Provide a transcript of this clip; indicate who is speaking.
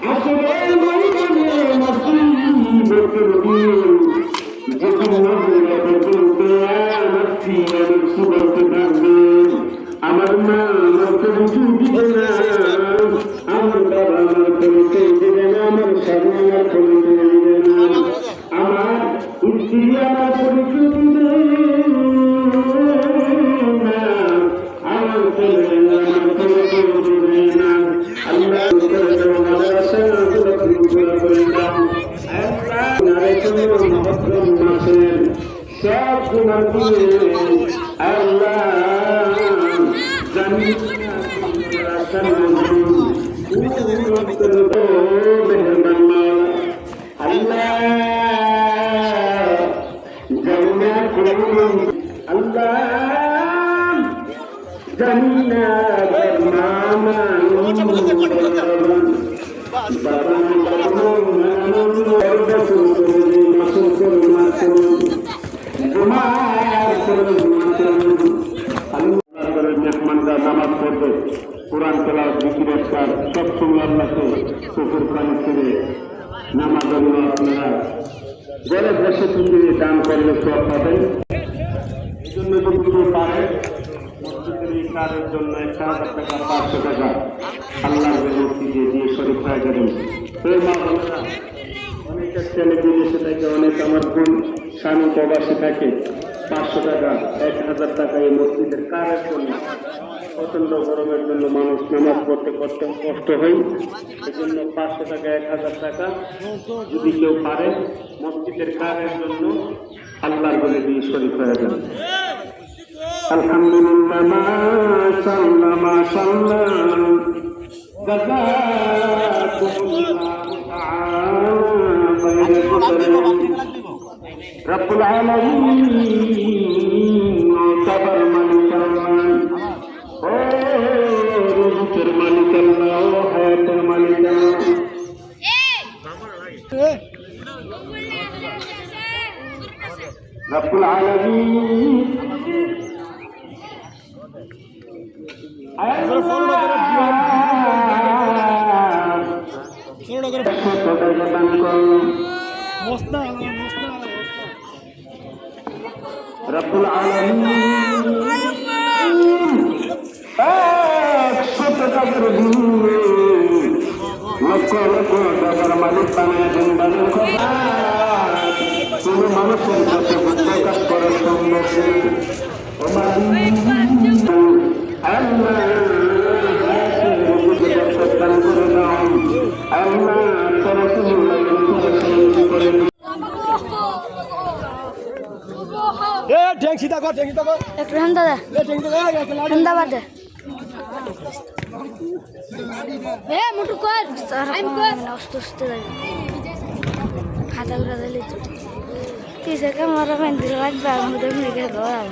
Speaker 1: হাসরের ময়দানে মুসিবতের দিন যখন নবুয়তের বলতে নাফসি নাফসি বলতে থাকবেন, আমার মা আমার পরিচয় দিবে না, আমার বাবা আমার পরিচয় দিবে না, আমার স্বামী আমার পরিচয় দিবে না, আমার স্ত্রী আমার পরিচয় দিবে না, আমার ছেলে আমার পরিচয় দিবে না। আল্লাহ মাসের সব গুণা দিয়ে আল্লাহ জানি নামাজ পড়বে, কোরআন তেলাওয়াত জিকির আজকার সবসময় আল্লাহকে চোখের পানি ছেড়ে নামাজ আপনারা ঘরে বসে থেকে দান করলে সব পাবেন। এই জন্য যদি কেউ পারে মসজিদের এই কাজের জন্য 1,000 টাকা 500 টাকা আল্লাহর মসজিদে দিয়ে শরীফ হয়ে যাবেন। সেই মা বোনেরা অনেকের ছেলে বিদেশে থাকে, অনেক আমার বোন স্বামী প্রবাসী থাকে, 500 টাকা 1,000 টাকা এই মসজিদের কাজের জন্য, প্রচন্ড গরমের জন্য মানুষ নামাজ পড়তে করতে কষ্ট হয়, এই জন্য 500 টাকা 1,000 টাকা যদি কেউ পারে মসজিদের কাজের জন্য আল্লাহর বলে দিয়ে শরীফ হয়ে যান। আলহামদুলিল্লাহ, মাশাআল্লাহ মাশাআল্লাহ, জাযাকুমুল্লাহু তাআলা খায়রান। রব্বুল আলামিন সবার মালিক আল্লাহ, ও রুজুকের মালিক আল্লাহ, ও হায়াতের মালিক আল্লাহ। রব্বুল আলামিন রব্বুল আলামিন 100 টাকার বিনিময়ে লক্ষ লক্ষ টাকার মালিক বানিয়ে দেন। কোনো মানুষের কাছে প্রকাশ করার সম্ভব
Speaker 2: Tiga kamera main di lag bang, udah mereka doang.